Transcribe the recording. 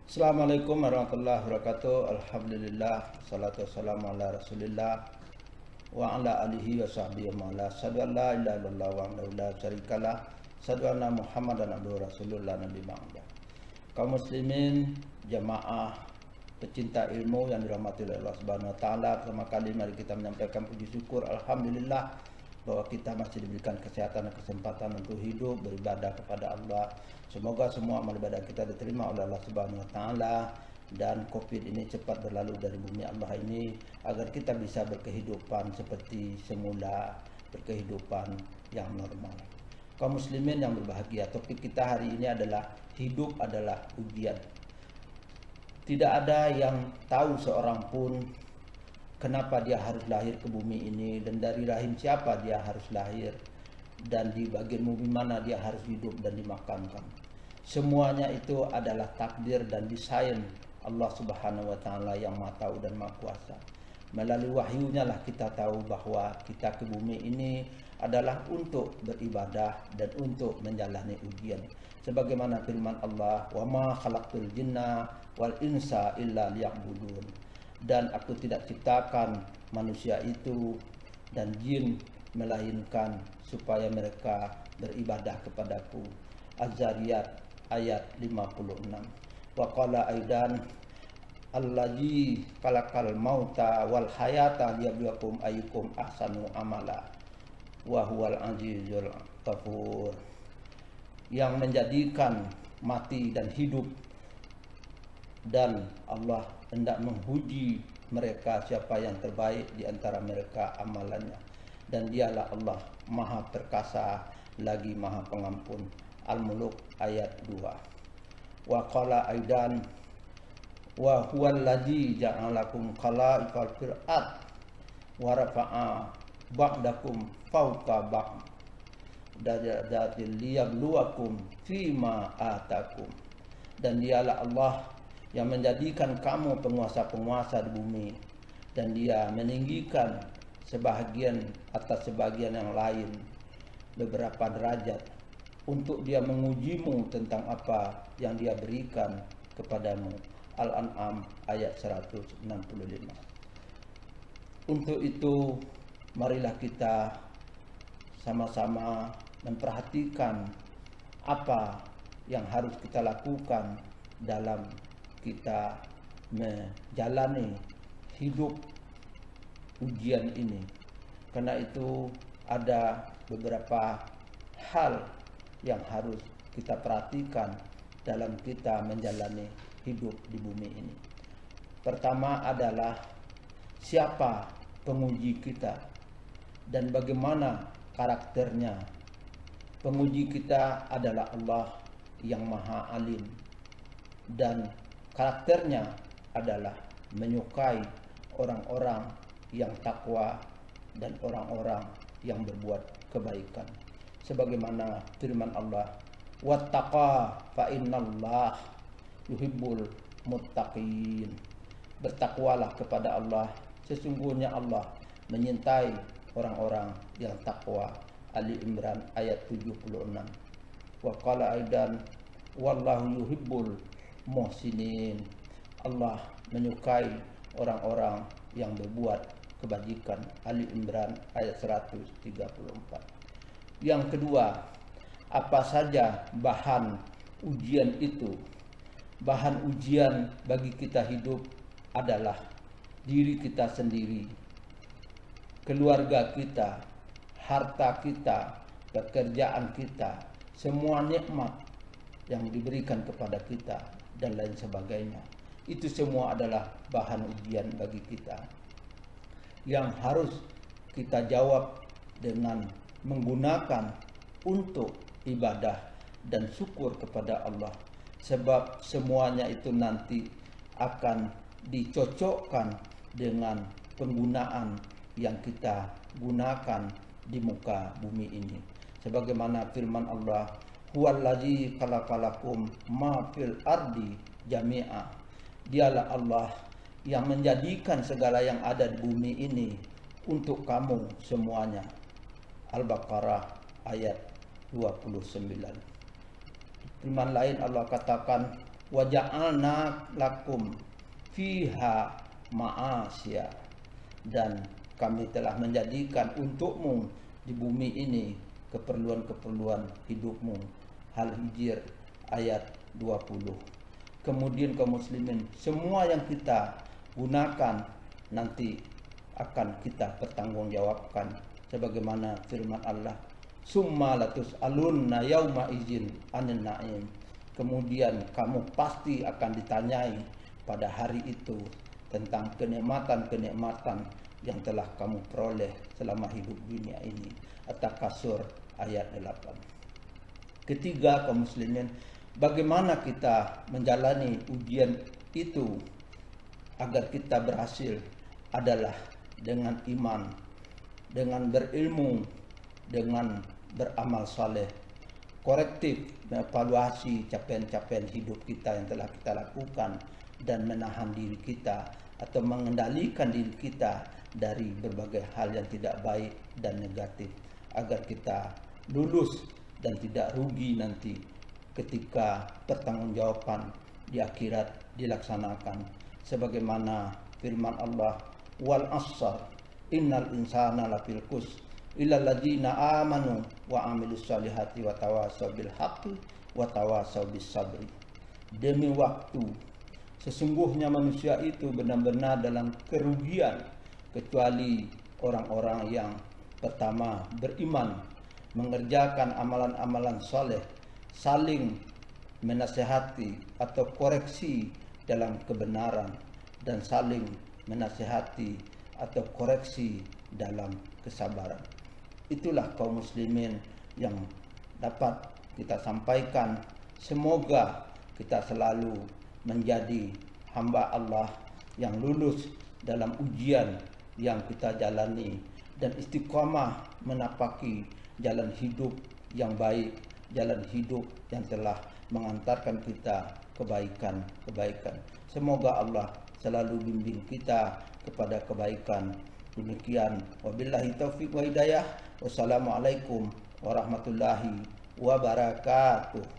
Assalamualaikum warahmatullahi wabarakatuh. Alhamdulillah, salatu wassalamu ala Rasulillah wa ala alihi wa sahbihi wa ala asyhadu an la ilaha illallah wa annahu la syarikalah, asyhadu anna Muhammadan abduhu rasulullah nabi ba'da. Kaum muslimin, jamaah pecinta ilmu yang dirahmati oleh Allah Subhanahu wa taala, pertama kali mari kita menyampaikan puji syukur alhamdulillah bahwa kita masih diberikan kesehatan dan kesempatan untuk hidup beribadah kepada Allah. Semoga semua amal ibadah kita diterima oleh Allah Subhanahu wa taala dan Covid ini cepat berlalu dari bumi Allah ini agar kita bisa berkehidupan seperti semula, berkehidupan yang normal. Kaum muslimin yang berbahagia, topik kita hari ini adalah hidup adalah ujian. Tidak ada yang tahu seorang pun kenapa dia harus lahir ke bumi ini dan dari rahim siapa dia harus lahir dan di bagian bumi mana dia harus hidup dan dimakamkan. Semuanya itu adalah takdir dan desain Allah Subhanahu wa taala yang Maha Tahu dan Maha Kuasa. Melalui wahyunya lah kita tahu bahwa kita ke bumi ini adalah untuk beribadah dan untuk menjalani ujian. Sebagaimana firman Allah, "Wa ma khalaqtul jinna wal insa illa liya'budun." Dan aku tidak ciptakan manusia itu dan jin melainkan supaya mereka beribadah kepadaku. Az-Zariyat ayat 56. Wa qala aidan allazi khalaqal mauta wal hayata liyabluwakum ayyukum ahsanu amala wa huwal azizul ghafur. Yang menjadikan mati dan hidup, dan Allah hendak menguji mereka siapa yang terbaik di antara mereka amalannya, dan dialah Allah Maha Perkasa lagi Maha Pengampun. Al-Muluk ayat 2. Wa qala aidan wa huwallazi ja'alakum khalaiqal fil ard wa rafa'a ba'dakum fawqa ba'd darajatil liyabluwakum fima atakum. Dan dialah Allah yang menjadikan kamu penguasa-penguasa di bumi, dan dia meninggikan sebahagian atas sebagian yang lain beberapa derajat untuk dia mengujimu tentang apa yang dia berikan kepadamu. Al-An'am ayat 165. Untuk itu marilah kita sama-sama memperhatikan apa yang harus kita lakukan dalam kita menjalani hidup ujian ini. Karena itu ada beberapa hal yang harus kita perhatikan dalam kita menjalani hidup di bumi ini. Pertama adalah siapa penguji kita dan bagaimana karakternya. Penguji kita adalah Allah yang Maha Alim, dan karakternya adalah menyukai orang-orang yang takwa dan orang-orang yang berbuat kebaikan. Sebagaimana firman Allah, "Wattaqa fa innallah yuhibbul muttaqin." Bertakwalah kepada Allah, sesungguhnya Allah menyintai orang-orang yang takwa. Ali Imran ayat 76. Wa qala aidan wallahu yuhibbul muhsinin. Allah menyukai orang-orang yang berbuat kebajikan. Ali Imran ayat 134. Yang kedua, apa saja bahan ujian itu? Bahan ujian bagi kita hidup adalah diri kita sendiri, keluarga kita, harta kita, pekerjaan kita, semua nikmat yang diberikan kepada kita dan lain sebagainya. Itu semua adalah bahan ujian bagi kita yang harus kita jawab dengan menggunakan untuk ibadah dan syukur kepada Allah. Sebab semuanya itu nanti akan dicocokkan dengan penggunaan yang kita gunakan di muka bumi ini. Sebagaimana firman Allah, "Huwallazi khalaqalakum ma fil ardi jami'a." Dialah Allah yang menjadikan segala yang ada di bumi ini untuk kamu semuanya. Al-Baqarah ayat 29. Firman lain Allah katakan, wa ja'alna lakum fiha ma'asya, dan kami telah menjadikan untukmu di bumi ini keperluan-keperluan hidupmu. Al-Hijr ayat 20. Kemudian kaum muslimin, semua yang kita gunakan nanti akan kita pertanggungjawabkan sebagaimana firman Allah, summa latus alunna yauma izin anin na'im. Kemudian kamu pasti akan ditanyai pada hari itu tentang kenikmatan-kenikmatan yang telah kamu peroleh selama hidup dunia ini. At-Takasur ayat 8. Ketiga kaum muslimin, bagaimana kita menjalani ujian itu agar kita berhasil adalah dengan iman, dengan berilmu, dengan beramal saleh, korektif, mengevaluasi capaian-capaian hidup kita yang telah kita lakukan, dan menahan diri kita atau mengendalikan diri kita dari berbagai hal yang tidak baik dan negatif, agar kita lulus dan tidak rugi nanti ketika pertanggungjawaban di akhirat dilaksanakan. Sebagaimana firman Allah, wal asr innal insana lafil khusr illal ladzina amanu wa amilus solihati wa tawasaw bil haqqi wa tawasaw bis sabri. Demi waktu, sesungguhnya manusia itu benar-benar dalam kerugian kecuali orang-orang yang pertama beriman, mengerjakan amalan-amalan soleh, saling menasihati atau koreksi dalam kebenaran, dan saling menasihati atau koreksi dalam kesabaran. Itulah kaum muslimin yang dapat kita sampaikan. Semoga kita selalu menjadi hamba Allah yang lulus dalam ujian yang kita jalani, dan istiqamah menapaki jalan hidup yang baik, jalan hidup yang telah mengantarkan kita kebaikan-kebaikan. Semoga Allah selalu bimbing kita kepada kebaikan. Demikian, wabillahi taufiq wa hidayah. Wassalamualaikum warahmatullahi wabarakatuh.